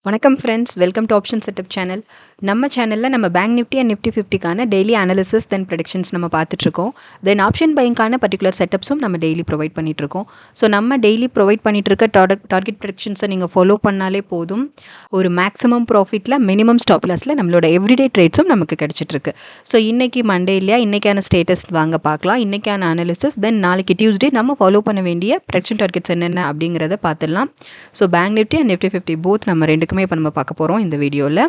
வணக்கம் friends, welcome to option setup channel. நம்ம சேனலில் நம்ம பேங்க் நிஃப்டி அண்ட் நிஃப்டி 50க்கான டெய்லி அனாலிசிஸ் தென் ப்ரெடிக்ஷன்ஸ் நம்ம பார்த்துட்ருக்கோம். தென் ஆப்ஷன் பைங்கான பர்டிகுலர் செட்டப்ஸும் நம்ம டெய்லி ப்ரொவைட் பண்ணிகிட்ருக்கோம். ஸோ நம்ம டெய்லி ப்ரொவைட் பண்ணிகிட்டு இருக்க டார்கெட் ப்ரெடிக்ஷன்ஸை நீங்கள் ஃபாலோ பண்ணாலே போதும். ஒரு மேக்ஸிமம் ப்ராஃபிட்டில் மினிமம் ஸ்டாப் லாஸில் நம்மளோட எவ்ரிடே ட்ரேட்ஸும் நமக்கு கிடச்சிட்ருக்கு. ஸோ இன்றைக்கி மண்டே இல்லையா, இன்றைக்கான ஸ்டேட்டஸ் வாங்க பார்க்கலாம். இன்றைக்கான அனாலிசிஸ், தென் நாளைக்கு டியூஸ்டே நம்ம ஃபாலோ பண்ண வேண்டிய ப்ரெடிக்ஷன் டார்கெட்ஸ் என்னென்ன அப்படிங்கிறத பார்த்துடலாம். So bank Nifty and Nifty 50 both நம்ம ரெண்டுக்குமே இப்போ நம்ம பார்க்க போகிறோம் இந்த வீடியோவில்.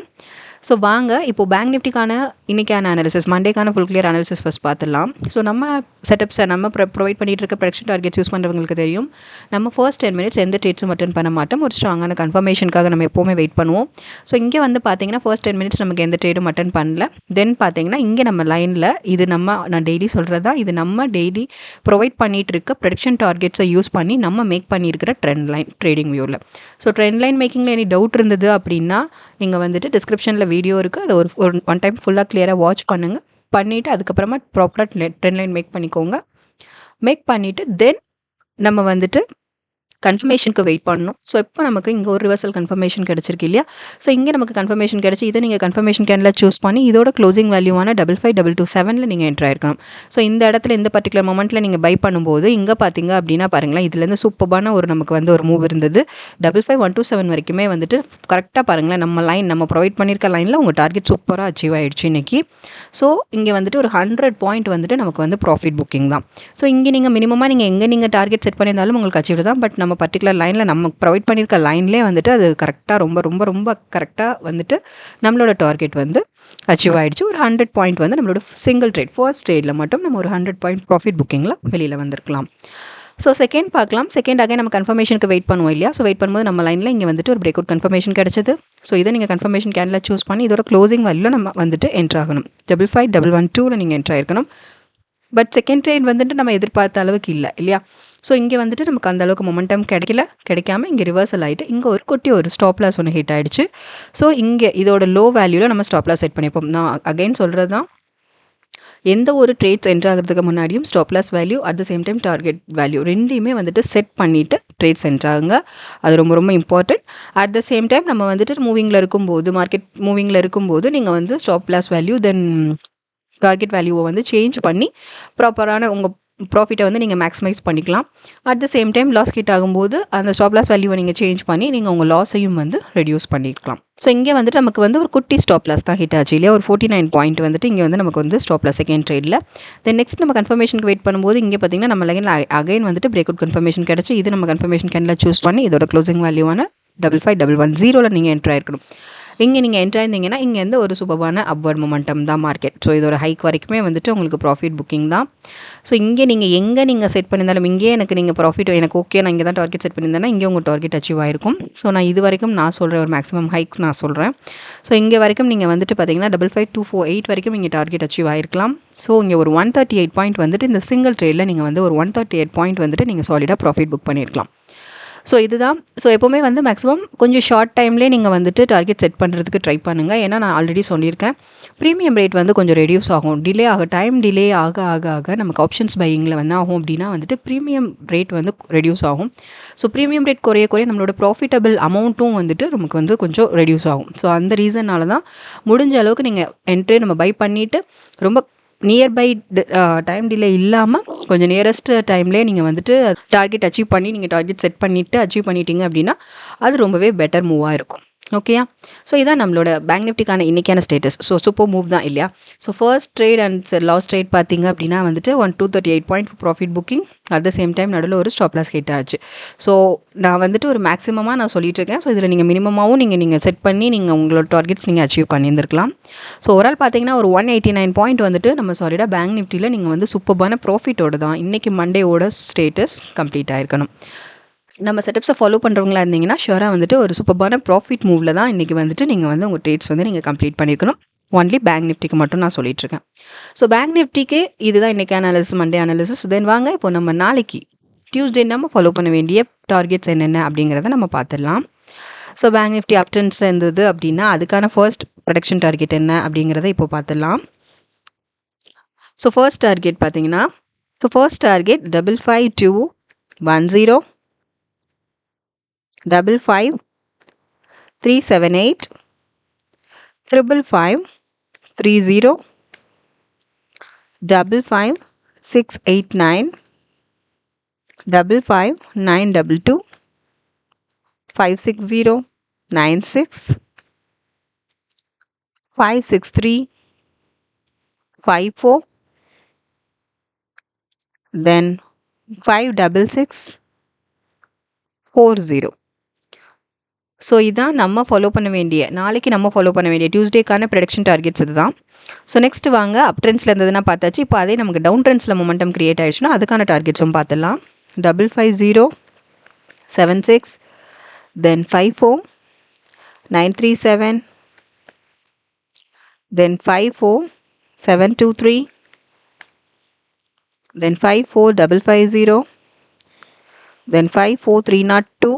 ஸோ வாங்க இப்போ பேங்க் நிஃப்டிக்கான இன்றைக்கான அனாலிசிஸ், மண்டேக்கான ஃபுல் கிளியர் அனாலிசிஸ் ஃபஸ்ட் பார்த்துடலாம். ஸோ நம்ம செட்டப்ஸை நம்ம ப்ரொவைட் பண்ணிகிட்டு இருக்க ப்ரெடிக்ஷன் டார்கெட்ஸ் யூஸ் பண்ணுறவங்களுக்கு தெரியும். நம்ம ஃபர்ஸ்ட் 10 மினிட்ஸ் எந்த ட்ரேட்ஸும் அட்டன் பண்ண மாட்டோம். ஒரு ஸ்ட்ராங்கான கன்ஃபர்மேஷனுக்காக நம்ம எப்போவுமே வெயிட் பண்ணுவோம். ஸோ இங்கே வந்து பார்த்தீங்கன்னா ஃபர்ஸ்ட் 10 மினிட்ஸ் நமக்கு எந்த ட்ரேடும் அட்டன் பண்ணல. தென் பார்த்தீங்கன்னா இங்கே நம்ம லைனில் இது நான் டெய்லி சொல்கிறது தான், இது நம்ம டெய்லி ப்ரொவைட் பண்ணிகிட்டு இருக்க ப்ரெடிக்ஷன் டார்கெட்ஸை யூஸ் பண்ணி நம்ம மேக் பண்ணியிருக்கிற ட்ரெண்ட் லைன் ட்ரேடிங் வியூவில். ஸோ ட்ரெண்ட் லைன் மேக்கிங்கில் எனி டவுட் இருந்தது அப்படின்னா நீங்கள் வந்துட்டு டிஸ்கிரிப்ஷனில் வீடியோ இருக்குது, அதை ஒரு ஒன் டைம் ஃபுல்லாக கிளியராக வாட்ச் பண்ணுங்கள். பண்ணிவிட்டு அதுக்கப்புறமா ப்ராப்பராக ட்ரெண்ட் லைன் மேக் பண்ணிக்கோங்க. மேக் பண்ணிவிட்டு தென் நம்ம வந்துட்டு கன்ஃபர்மேஷனுக்கு வெயிட் பண்ணணும். ஸோ இப்போ நமக்கு இங்கே ஒரு ரிவர்சல் கன்ஃபர்மேஷன் கிடச்சிருக்கு இல்லையா. ஸோ இங்கே நமக்கு கன்ஃபர்மேஷன் கிடச்சி இதை நீங்கள் கன்ஃபர்மேஷன் கேனில் சூஸ் பண்ணி இதோட க்ளோசிங் வேல்யூவான 55,227 நீங்கள் என்ட்ரு ஆயிருக்கணும். ஸோ இந்த இடத்துல இந்த பர்டிகுலர் மொமெண்ட்டில் நீங்கள் பை பண்ணும்போது இங்கே பார்த்தீங்க அப்படின்னா பாருங்களேன், இதுலேருந்து சூப்பரான நமக்கு வந்து ஒரு மூவ் இருந்தது. 55,127 வரைக்குமே வந்துட்டு கரெக்டாக பாருங்களேன், நம்ம ப்ரொவைட் பண்ணியிருக்க லைனில் உங்கள் டார்கெட் சூப்பராக அச்சீவ் ஆகிடுச்சு இன்றைக்கி. ஸோ இங்கே வந்துட்டு ஒரு 100 பாயிண்ட் வந்துட்டு நமக்கு வந்து ப்ராஃபிட் புக்கிங் தான். ஸோ இங்கே நீங்கள் மினிமமாக நீங்கள் டார்கெட் செட் பண்ணியிருந்தாலும் உங்களுக்கு அச்சீவ் தான். பட் நம்ம பர்டிகுலர் லைனில் நம்ம ப்ரொவைட் பண்ணியிருக்க லைன்லேயே வந்துட்டு அது கரெக்டாக ரொம்ப கரெக்டாக வந்துட்டு நம்மளோட டார்கெட் வந்து அச்சீவ் ஆகிடுச்சு. ஒரு 100 பாயிண்ட் வந்து நம்மளோட சிங்கிள் ட்ரேட் ஃபர்ஸ்ட் ட்ரேடில் மட்டும் நம்ம ஒரு 100 பாயிண்ட் ப்ராஃபிட் புக்கிங்கில் வெளியில் வந்திருக்கலாம். ஸோ செகண்ட் பார்க்கலாம். செகண்ட் அகைன் நம்ம கன்ஃபர்மேஷனுக்கு வெயிட் பண்ணுவோம் இல்லையா. ஸோ வெயிட் பண்ணும்போது நம்ம லைனில் இங்கே வந்துட்டு ஒரு பிரேக் அவுட் கன்ஃபர்மேஷன் கிடச்சிது. ஸோ இதை நீங்கள் கன்ஃபர்மேஷன் கேனில் சூஸ் பண்ணி இதோட க்ளோசிங் வேல்யூவில் நம்ம வந்துட்டு என்ட்ரு ஆகணும். 55,112 நீங்கள் என்ட்ரு ஆயிருக்கணும். பட் செகண்ட் ட்ரேட் வந்துட்டு நம்ம எதிர்பார்த்த அளவுக்கு இல்லை இல்லையா. ஸோ இங்கே வந்துட்டு நமக்கு அந்த அளவுக்கு மொமெண்டம் கிடைக்காம இங்கே ரிவர்சல் ஆகிட்டு இங்கே ஒரு ஸ்டாப் லாஸ் ஒன்று ஹிட் ஆகிடுச்சு. ஸோ இங்கே இதோட லோ வேல்யூவில் நம்ம ஸ்டாப் லாஸ் செட் பண்ணிப்போம். நான் அகைன் சொல்கிறது தான், எந்த ஒரு ட்ரேட்ஸ் என்ட்ரு ஆகிறதுக்கு முன்னாடியும் stop loss value at the same time target value ரெண்டையுமே வந்துட்டு செட் பண்ணிவிட்டு ட்ரேட்ஸ் என்ட்ராங்க. அது ரொம்ப important. At the same time நம்ம வந்துட்டு மார்க்கெட் மூவிங்கில் இருக்கும்போது நீங்கள் வந்து stop loss value then target வேல்யூவை வந்து சேஞ்ச் பண்ணி ப்ராப்பரான உங்கள் ப்ராஃபிட்டை வந்து நீங்கள் மேக்ஸிமைஸ் பண்ணிக்கலாம். At the same time loss hit ஆகும்போது அந்த ஸ்டாப் லாஸ் வேல்யூவை நீங்கள் சேஞ்ச் பண்ணி நீங்கள் உங்கள் லாஸையும் வந்து ரெடியூஸ் பண்ணிக்கலாம். ஸோ இங்கே வந்துட்டு நமக்கு வந்து ஒரு குட்டி ஸ்டாப் லாஸ் தான் ஹிட் ஆச்சு இல்லையா. ஒரு 49 பாயிண்ட் வந்துட்டு இங்கே வந்து நமக்கு வந்து ஸ்டாப் லாஸ் செகண்ட் ட்ரேடில். தென் நெக்ஸ்ட் நம்ம கன்ஃபர்மேஷனுக்கு வெயிட் பண்ணும்போது இங்கே பார்த்தீங்கன்னா நம்ம லைனில் அகைன் வந்துட்டு பிரேக் அவுட் கன்ஃபர்மேஷன் கிடச்சி இது நம்ம கன்ஃபர்மேஷன் கேனில் சூஸ் பண்ணி இதோட க்ளோசிங் வேல்யூவான 55,110 நீங்கள் என்ட்ரு ஆயிருக்கணும். இங்கே நீங்கள் என்ட்ரு ஆயிருந்தீங்கன்னா இங்கே வந்து ஒரு சூப்பரான அப்வர்ட் மொமெண்டம் தான் மார்க்கெட். ஸோ இதோட ஹைக் வரைக்குமே வந்துட்டு உங்களுக்கு ப்ராஃபிட் புக்கிங் தான். ஸோ இங்கே நீங்கள் செட் பண்ணியிருந்தாலும் இங்கே நீங்கள் ப்ராஃபிட் எனக்கு ஓகே, நான் இங்கே தான் டார்கெட் செட் பண்ணியிருந்தேன்னா இங்கே உங்கள் டார்கெட் அச்சீவ் ஆயிருக்கும். ஸோ நான் இது வரைக்கும் நான் சொல்கிறேன், ஒரு மேக்ஸிமம் ஹைக்ஸ் நான் சொல்கிறேன். ஸோ இங்கே வரைக்கும் நீங்கள் வந்துட்டு பார்த்தீங்கன்னா 55,248 வரைக்கும் இங்கே டார்கெட் அச்சீவ் ஆயிருக்கலாம். ஸோ இங்கே ஒரு 138 பாயிண்ட் வந்துட்டு இந்த சிங்கிள் ட்ரேடில் நீங்கள் வந்து ஒரு 138 பாயிண்ட் வந்துட்டு நீங்கள் சாலிடாக ப்ராஃபிட் புக் பண்ணியிருக்கலாம். ஸோ இதுதான். ஸோ எப்போவுமே வந்து மேக்ஸிமம் கொஞ்சம் ஷார்ட் டைம்லேயே நீங்கள் வந்துட்டு டார்கெட் செட் பண்ணுறதுக்கு ட்ரை பண்ணுங்கள். ஏன்னா நான் ஆல்ரெடி சொல்லியிருக்கேன், ப்ரீமியம் ரேட் வந்து கொஞ்சம் ரெடியூஸ் ஆகும். டைம் டிலே ஆக நமக்கு ஆப்ஷன்ஸ் பையிங்கில் வந்து ஆகும் அப்படின்னா வந்துட்டு ப்ரீமியம் ரேட் வந்து ரெடியூஸ் ஆகும். ஸோ ப்ரீமியம் ரேட் குறைய நம்மளோட ப்ராஃபிட்டபிள் அமௌண்ட்டும் வந்துட்டு நமக்கு வந்து கொஞ்சம் ரெடியூஸ் ஆகும். ஸோ அந்த ரீசனால தான் முடிஞ்ச அளவுக்கு நீங்கள் நம்ம பை பண்ணிவிட்டு ரொம்ப நியர்பை டைம் டிலே இல்லாமல் கொஞ்சம் நியரஸ்ட் டைம்லேயே நீங்கள் வந்துட்டு டார்கெட் அச்சீவ் பண்ணி நீங்கள் டார்கெட் செட் பண்ணிவிட்டு அச்சீவ் பண்ணிட்டீங்க அப்படின்னா அது ரொம்பவே பெட்டர் மூவாக இருக்கும். ஓகேயா. ஸோ இதான் நம்மளோட பேங்க் நிஃப்டிக்கான இன்றைக்கான ஸ்டேட்டஸ். ஸோ சூப்பர் மூவ் தான் இல்லையா. So first trade and last trade பார்த்தீங்க அப்படின்னா வந்துட்டு 238 point profit booking. At the same time நடுவில் ஒரு ஸ்டாப் லாஸ் ஹிட் ஆச்சு. ஸோ நான் வந்துட்டு ஒரு மேக்ஸிமமாக நான் சொல்லிட்டு இருக்கேன். ஸோ இதில் நீங்கள் மினிமமாகவும் நீங்கள் செட் பண்ணி நீங்கள் உங்களோட டார்கெட்ஸ் நீங்கள் அச்சீவ் பண்ணியிருந்திருக்கலாம். ஸோ ஓவரால் பார்த்தீங்கன்னா ஒரு 189 பாயிண்ட் வந்துட்டு நம்ம சாலிடாக பேங்க் நிஃப்டியில் நீங்கள் வந்து சூப்பரான ப்ராஃபிட்டோட தான் இன்றைக்கி மண்டேவோட ஸ்டேட்டஸ் கம்ப்ளீட் ஆயிருக்கணும். நம்ம செட்டப்ஸை ஃபாலோ பண்ணுறவங்களா இருந்தீங்கன்னா ஷுவராக வந்துட்டு ஒரு சூப்பரான ப்ராஃபிட் மூவில் தான் இன்றைக்கி வந்துட்டு நீங்கள் வந்து உங்கள் ட்ரேட்ஸ் வந்து நீங்கள் கம்ப்ளீட் பண்ணியிருக்கணும். ஒன்லி பேங்க் நிஃப்டிக்கு மட்டும் நான் சொல்லிட்டுருக்கேன். ஸோ பேங்க் நிஃப்டிக்கு இதுதான் இன்றைக்கி அனாலிசிஸ், மண்டே அனாலிசிஸ். தென் வாங்க இப்போ நம்ம நாளைக்கு டியூஸ்டே நம்ம ஃபாலோ பண்ண வேண்டிய டார்கெட்ஸ் என்னென்ன அப்படிங்கிறத நம்ம பார்த்துடலாம். ஸோ பேங்க் நிஃப்டி அப் ட்ரெண்ட்ஸில் இருந்தது அப்படின்னா அதுக்கான ஃபர்ஸ்ட் ப்ரொடக்ஷன் டார்கெட் என்ன அப்படிங்கிறத இப்போ பார்த்துடலாம். ஸோ ஃபர்ஸ்ட் டார்கெட் பார்த்தீங்கன்னா, so first target 55210, 55378, 55530, 55689, 55922, 56096, 563, 54, then 56640. So இதான் நம்ம ஃபாலோ பண்ண வேண்டிய நாளைக்கு நம்ம ஃபாலோ பண்ண வேண்டிய டியூஸ்டேக்கான ப்ரொடக்ஷன் டார்கெட்ஸ் இதுதான். ஸோ நெக்ஸ்ட் வாங்க அப் ட்ரெண்ட்ஸில் இருந்ததுன்னா பார்த்தாச்சு. இப்போ அதே நமக்கு டவுன் ட்ரெண்ட்ஸில் மொமெண்டம் கிரியேட் ஆயிடுச்சுன்னா அதுக்கான டார்கெட்ஸும் பார்த்துடலாம். 55076, then 54937, then 54723, then 54550, then 54302,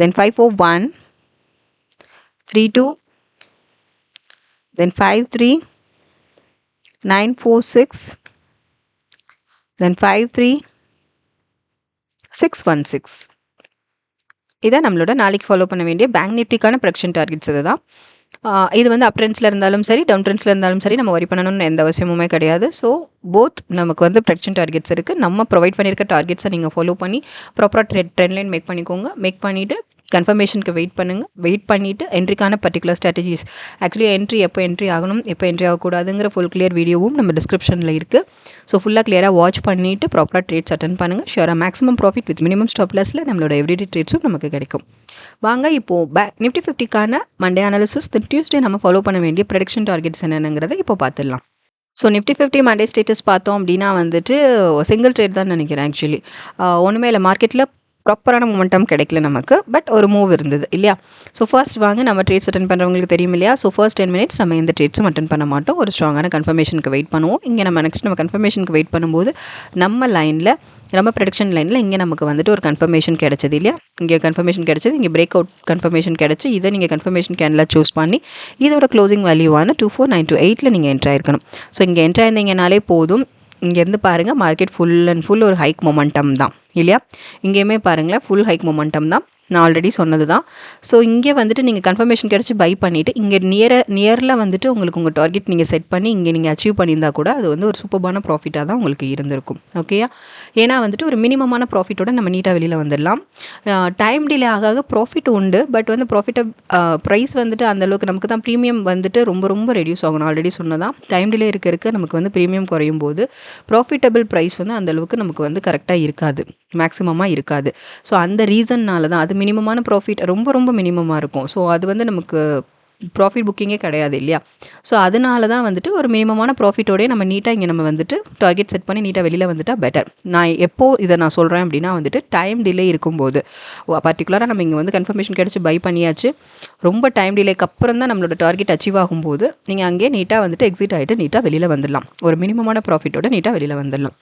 then 54132, then 53946, then 53616. இதான் நம்மளோட நாளைக்கு ஃபாலோ பண்ண வேண்டிய பேங்க் நிஃப்டிக்கான ப்ரொடக்ஷன் டார்கெட்ஸ் இதுதான். இது வந்து அப் ட்ரெண்ட்ஸில் இருந்தாலும் சரி டவுன் ட்ரெண்ட்ஸில் இருந்தாலும் சரி நம்ம வரி பண்ணணும்னு எந்த அவசியமுமே கிடையாது. ஸோ போத் நமக்கு வந்து ப்ரொடக்ஷன் டார்கெட்ஸ் இருக்குது. நம்ம ப்ரொவைட் பண்ணியிருக்க டார்கெட்ஸை நீங்கள் ஃபாலோ பண்ணி ப்ராப்பராக ட்ரெண்ட் லைன் மேக் பண்ணிக்கோங்க. மேக் பண்ணிவிட்டு கன்ஃபர்மேஷனுக்கு வெயிட் பண்ணுங்கள். வெயிட் பண்ணிவிட்டு என்ட்ரிக்கான பர்டிகுலர் ஸ்ட்ராட்டஜிஸ், ஆக்சுவலி என்ட்ரி எப்போ என்ட்ரி ஆகணும் எப்போ என்ட்ரி ஆகக்கூடாதுங்கிற ஃபுல் கிளியர் வீடியோவும் நம்ம டிஸ்கிரிப்ஷனில் இருக்குது. ஸோ ஃபுல்லாக கிளியராக வாட்ச் பண்ணிவிட்டு ப்ராப்பராக ட்ரேட்ஸ் அட்டன் பண்ணுங்கள். ஷியோராக maximum profit with minimum stop லாஸில் நம்மளோட எவ்ரிடே ட்ரேட்ஸும் நமக்கு கிடைக்கும். வாங்க இப்போது நிஃப்டி 50க்கான மண்டே அனாலிசிஸ், தென் டியூஸ்டே நம்ம ஃபாலோ பண்ண வேண்டிய ப்ரெடிக்ஷன் டார்கெட்ஸ் என்னங்கிறத இப்போ பார்த்துடலாம். ஸோ நிஃப்டி 50 மண்டே ஸ்டேட்டஸ் பார்த்தோம் அப்படின்னா வந்துட்டு சிங்கிள் ட்ரேட் தான் நினைக்கிறேன். ஆக்சுவலி ஒன்றுமே இல்லை, மார்க்கெட்டில் ப்ராப்பரான மொமெண்டம் கிடைக்கல நமக்கு, பட் ஒரு மூவ் இருந்தது இல்லையா. ஸோ ஃபர்ஸ்ட் வாங்க நம்ம ட்ரேட்ஸ் அட்டன் பண்ணுறவங்களுக்கு தெரியும் இல்லையா. ஸோ ஃபர்ஸ்ட் 10 மினிட்ஸ் நம்ம எந்த ட்ரேட்ஸும் அட்டன் பண்ண மாட்டோம். ஒரு ஸ்ட்ராங்கான கன்ஃபர்மேஷனுக்கு வெயிட் பண்ணுவோம். இங்கே நம்ம நெக்ஸ்ட் நம்ம கன்ஃபர்மேஷனுக்கு வெயிட் பண்ணும்போது நம்ம லைனில் நம்ம ப்ரொடக்ஷன் லைனில் இங்கே நமக்கு வந்துட்டு ஒரு கன்ஃபர்மேஷன் கிடைச்சது இல்லையா. இங்கே கன்ஃபர்மேஷன் கிடைச்சது, இங்கே பிரேக் அவுட் கன்ஃபர்மேஷன் கிடச்சி இதை நீங்கள் கன்ஃபர்மேஷன் கேனில் சூஸ் பண்ணி இதோட க்ளோசிங் வேல்யூவான 24928 நீங்கள் என்ட்ரு ஆயிருக்கணும். ஸோ இங்கே என்ட்ரு ஆயிருந்தீங்கனாலே போதும். இங்கேருந்து பாருங்கள் மார்க்கெட் ஃபுல் அண்ட் ஃபுல் ஒரு ஹைக் மொமெண்டம் தான் இல்லையா. இங்கேயுமே பாருங்களேன் ஃபுல் ஹைக் மொமெண்டம் தான், நான் ஆல்ரெடி சொன்னது தான். ஸோ இங்கே வந்துட்டு நீங்கள் கன்ஃபர்மேஷன் கிடச்சி பை பண்ணிவிட்டு இங்கே நியரில் வந்துட்டு உங்களுக்கு உங்கள் டார்கெட் நீங்கள் செட் பண்ணி இங்கே நீங்கள் அச்சீவ் பண்ணியிருந்தால் கூட அது வந்து ஒரு சூப்பர்பான ப்ராஃபிட்டாக தான் உங்களுக்கு இருந்திருக்கும். ஓகேயா, ஏன்னா வந்துட்டு ஒரு மினிமமான ப்ராஃபிட்டோட நம்ம நீட்டாக வெளியில் வந்துடலாம். டைம் டிலே ஆக ப்ராஃபிட் உண்டு, பட் வந்து ப்ராஃபிட்டை ப்ரைஸ் வந்துட்டு அந்தளவுக்கு நமக்கு தான் ப்ரீமியம் வந்துட்டு ரொம்ப ரொம்ப ரெடியூஸ் ஆகணும். ஆல்ரெடி சொன்னதான் டைம் டிலே இருக்க நமக்கு வந்து ப்ரீமியம் குறையும் போது ப்ராஃபிட்டபிள் ப்ரைஸ் வந்து அந்தளவுக்கு நமக்கு வந்து கரெக்டாக இருக்காது, மேக்ஸிமமாக இருக்காது. ஸோ அந்த ரீசன்னால் தான் அது மினிமமான ப்ராஃபிட் ரொம்ப ரொம்ப மினிமமாக இருக்கும். ஸோ அது வந்து நமக்கு ப்ராஃபிட் புக்கிங்கே கிடையாது இல்லையா. ஸோ அதனால தான் வந்துட்டு ஒரு மினிமமான ப்ராஃபிட்டோடய நம்ம நீட்டாக இங்கே நம்ம வந்துட்டு டார்கெட் செட் பண்ணி நீட்டாக வெளியில் வந்துட்டால் பெட்டர். நான் எப்போது இதை நான் சொல்கிறேன் அப்படின்னா வந்துட்டு டைம் டிலே இருக்கும்போது, பர்டிகுலராக நம்ம இங்கே வந்து கன்ஃபர்மேஷன் கிடச்சி பை பண்ணியாச்சு, ரொம்ப டைம் டிலேக்கு அப்புறம் தான் நம்மளோட டார்கெட் அச்சீவ் ஆகும்போது நீங்கள் அங்கேயே நீட்டாக வந்துட்டு எக்ஸிட் ஆகிட்டு நீட்டாக வெளியில் வந்துடலாம். ஒரு மினிமமான ப்ராஃபிட்டோட நீட்டாக வெளியில் வந்துடலாம்.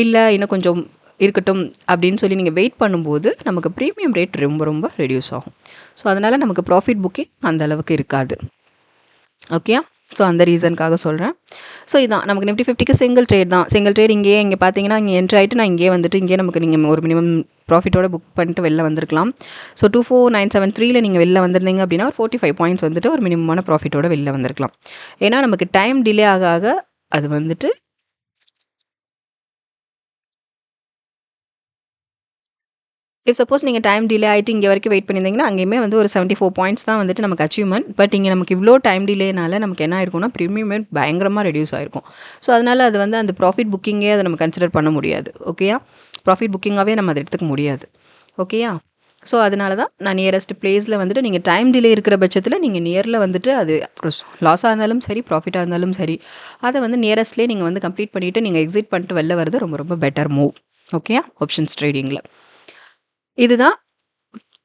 இல்லை இன்னும் கொஞ்சம் இருக்கட்டும் அப்படின்னு சொல்லி நீங்கள் வெயிட் பண்ணும்போது நமக்கு ப்ரீமியம் ரேட் ரொம்ப ரொம்ப ரெடியூஸ் ஆகும். ஸோ அதனால் நமக்கு ப்ராஃபிட் புக்கிங் அந்த அளவுக்கு இருக்காது. ஓகே, ஸோ அந்த ரீசனுக்காக சொல்கிறேன். ஸோ இதான் நமக்கு நிஃப்டி 50க்கு சிங்கிள் ட்ரேட் தான். சிங்கிள் ட்ரேட் இங்கே பார்த்தீங்கன்னா இங்கே என்ட்ரு ஆகிட்டு நான் இங்கே வந்துட்டு இங்கே நமக்கு நீங்கள் ஒரு மினிமம் ப்ராஃபிட்டோட புக் பண்ணிட்டு வெளில வந்திருக்கலாம். ஸோ 24973 நீங்கள் வெளில வந்திருந்தீங்க அப்படின்னா ஒரு 45 பாயிண்ட்ஸ் வந்துட்டு ஒரு மினிமமான ப்ராஃபிட்டோட வெளில வந்திருக்கலாம். ஏன்னா நமக்கு டைம் டிலே ஆக அது வந்துட்டு சப்போஸ் நீங்கள் டைம் டிலே ஆகிட்டு இங்கே வரைக்கும் வெயிட் பண்ணியிருந்தீங்கன்னா அங்கேயுமே வந்து ஒரு 74 பாயிண்ட்ஸ் தான் வந்துட்டு நமக்கு அச்சீவ்மெண்ட். பட் இங்கே நமக்கு இவ்வளோ டைம் டிலேனால நமக்கு என்ன ஆயிருக்கும்னா ப்ரீமியம் பயங்கரமாக ரெடியூஸ் ஆகிருக்கும். ஸோ அதனால் அது வந்து அந்த ப்ராஃபிட் புக்கிங்கே அதை நம்ம கன்சிடர் பண்ண முடியாது. ஓகேயா, ப்ராஃபிட் புக்கிங்காகவே நம்ம அதை எடுத்துக்க முடியாது. ஓகேயா, ஸோ அதனால தான் நான் நியரஸ்ட் பிளேஸில் வந்துட்டு நீங்கள் டைம் டிலே இருக்கிற பட்சத்தில் நீங்கள் நியரில் வந்துட்டு அது லாஸாக இருந்தாலும் சரி ப்ராஃபிட்டாக இருந்தாலும் சரி அதை வந்து நியரஸ்ட்லேயே நீங்கள் வந்து கம்ப்ளீட் பண்ணிவிட்டு நீங்கள் எக்ஸிட் பண்ணிட்டு வெளில வரது ரொம்ப ரொம்ப பெட்டர் மூவ். ஓகேயா, ஆப்ஷன்ஸ் ட்ரேடிங்கில் இதுதான்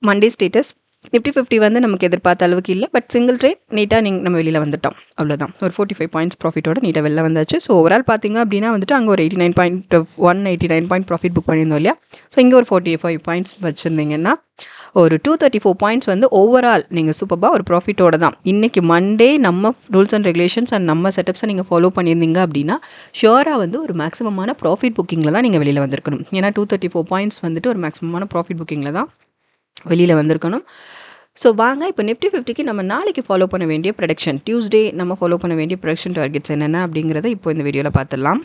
மண்டே ஸ்டேட்டஸ். நிஃப்டி 50 வந்து நமக்கு எதிர்பார்த்த அளவுக்கு இல்லை. பட் சிங்கிள் ட்ரேட் நீட்டாக நம்ம வெளியில் வந்துட்டோம். அவ்வளோதான். ஒரு 45 பாயிண்ட்ஸ் ப்ராஃபிட்டோட நீட்டாக வெளில வந்தாச்சு. ஸோ ஓவரால் பார்த்தீங்க அப்படின்னா வந்துட்டு அங்கே ஒரு 89 பாயிண்ட் ப்ராஃபிட் புக் பண்ணியிருந்தோம் இல்லையா? ஸோ இங்கே ஒரு 45 பாயிண்ட்ஸ் வச்சுருந்தீங்கன்னா ஒரு 234 பாயிண்ட்ஸ் வந்து ஓவரால் நீங்கள் சூப்பராக ஒரு ப்ராஃபிட்டோட தான். இன்றைக்கி மண்டே நம்ம ரூல்ஸ் அண்ட் ரெகுலேஷன்ஸ் அண்ட் நம்ம செட்டப்ஸை நீங்கள் ஃபாலோ பண்ணியிருந்தீங்க அப்படின்னா ஷியோராக வந்து ஒரு மேக்ஸிமமான ப்ராஃபிட் புக்கிங்கில் தான் நீங்கள் வெளியில் வந்திருக்கணும். ஏன்னா 234 பாயிண்ட்ஸ் வந்துட்டு ஒரு மேக்ஸிமமான ப்ராஃபிட் புக்கிங்கில் தான் வெளியில் வந்திருக்கணும். ஸோ வாங்க இப்போ நிஃப்டி 50க்கு நம்ம நாளைக்கு ஃபாலோ பண்ண வேண்டிய ப்ரெடிக்ஷன், டியூஸ்டே நம்ம ஃபாலோ பண்ண வேண்டிய ப்ரெடிக்ஷன் டார்கெட்ஸ் என்னென்ன அப்படிங்கிறத இப்போ இந்த வீடியோவில் பார்த்துடலாம்.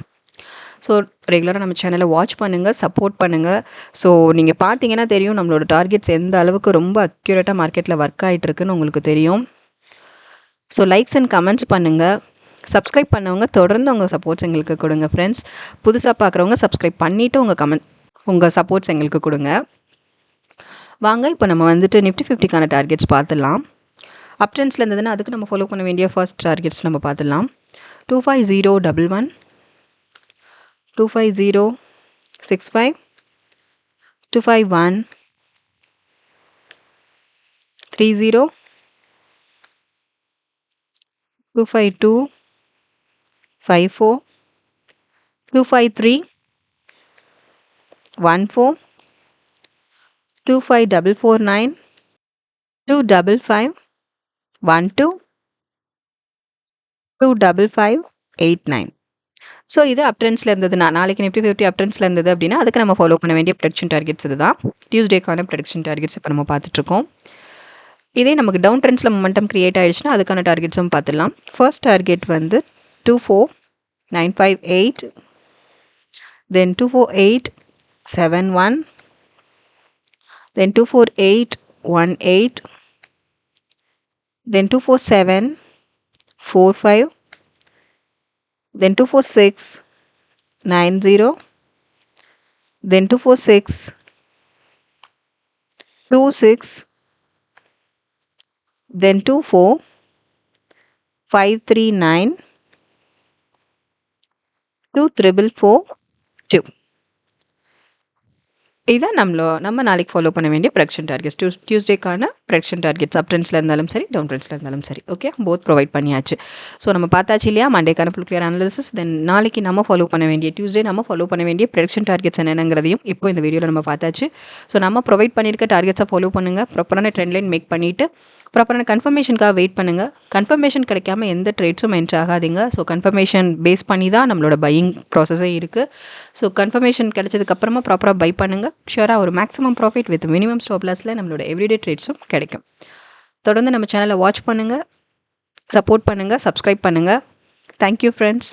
ஸோ ரெகுலராக நம்ம சேனலை வாட்ச் பண்ணுங்கள், சப்போர்ட் பண்ணுங்கள். ஸோ நீங்கள் பார்த்தீங்கன்னா தெரியும் நம்மளோட டார்கெட்ஸ் எந்த அளவுக்கு ரொம்ப அக்யூரேட்டாக மார்க்கெட்டில் ஒர்க் ஆகிட்டுருக்குன்னு உங்களுக்கு தெரியும். ஸோ லைக்ஸ் அண்ட் கமெண்ட்ஸ் பண்ணுங்கள். சப்ஸ்கிரைப் பண்ணவங்க தொடர்ந்து உங்கள் சப்போர்ட்ஸ் எங்களுக்கு கொடுங்க ஃப்ரெண்ட்ஸ். புதுசாக பார்க்குறவங்க சப்ஸ்கிரைப் பண்ணிவிட்டு உங்கள் சப்போர்ட்ஸ் எங்களுக்கு கொடுங்க. வாங்க இப்போ நம்ம வந்துட்டு நிஃப்டி 50க்கான டார்கெட்ஸ் பார்த்துடலாம். அப் ட்ரெண்ட்ஸில் இருந்ததுன்னா அதுக்கு நம்ம ஃபாலோ பண்ண வேண்டிய ஃபர்ஸ்ட் டார்கெட்ஸ் நம்ம பார்த்துடலாம். 25011, 25065, 251, 30, 252, 54, 253, 14, 25449, 255, 12, 25589. ஸோ இது அப் ட்ரெண்ட்ஸில் இருந்ததுன்னா நாளைக்கு நிஃப்டி 50 அப் ட்ரெண்ட்ஸில் இருந்தது அப்படின்னா அதுக்கு நம்ம ஃபாலோ பண்ண வேண்டிய ப்ரெடிக்ஷன் டார்கெட்ஸ் இதுதான். டியூஸ்டேக்கான ப்ரெடிக்ஷன் டார்கெட்ஸ் இப்போ நம்ம பார்த்துட்ருக்கோம். இதே நமக்கு டவுன் ட்ரெண்ட்ஸில் மொமெண்டம் கிரியேட் ஆகிடுச்சுன்னா அதுக்கான டார்கெட்ஸும் பார்த்துடலாம். ஃபர்ஸ்ட் டார்கெட் வந்து 24958, தென் 24871, then 24818, then 24745, then 24690, then 24626, then 24539, 2442. இதுதான் நம்ம நாளைக்கு ஃபாலோ பண்ண வேண்டிய ப்ரெடிக்ஷன் டார்கெட்ஸ். டியூஸ்டேக்கான ப்ரெடிக்ஷன் டார்கெட்ஸ் அப் ட்ரெண்ட்ஸில் இருந்தாலும் சரி, டவுன் ட்ரெண்ட்ஸில் இருந்தாலும் சரி. ஓகே, போத் ப்ரொவைட் பண்ணியாச்சு. ஸோ நம்ம பார்த்தாச்சு இல்லையா மண்டேக்கான ஃபுல் கிளியர் அனாலிசிஸ். தென் நாளைக்கு நம்ம ஃபாலோ பண்ண வேண்டிய டியூஸ்டே நம்ம ஃபாலோ பண்ண வேண்டிய ப்ரெடிக்ஷன் டார்கெட்ஸ் என்னங்கிறதையும் இப்போ இந்த வீடியோவில் நம்ம பார்த்தாச்சு. ஸோ நம்ம ப்ரொவைட் பண்ணியிருக்க டார்கெட்ஸை ஃபாலோ பண்ணுங்கள். ப்ராப்பரான ட்ரெண்ட் லைன் மேக் பண்ணிவிட்டு ப்ராப்பரான கன்ஃபர்மேஷனுக்காக வெயிட் பண்ணுங்கள். கன்ஃபர்மேஷன் கிடைக்காம எந்த ட்ரேட்ஸும் என்ட்ரு ஆகாதீங்க. ஸோ கன்ஃபர்மேஷன் பேஸ் பண்ணி தான் நம்மளோட பையிங் ப்ராசஸே இருக்குது. ஸோ கன்ஃபர்மேஷன் கிடைச்சதுக்கப்புறமா ப்ராப்பராக பை பண்ணுங்கள். ஷியோராக ஒரு maximum profit with minimum stop லாஸில் நம்மளோட எவ்ரிடே ட்ரேட்ஸும் கிடைக்கும். தொடர்ந்து நம்ம சேனலை வாட்ச் பண்ணுங்கள், சப்போர்ட் பண்ணுங்கள், சப்ஸ்கிரைப் பண்ணுங்கள். Thank you friends.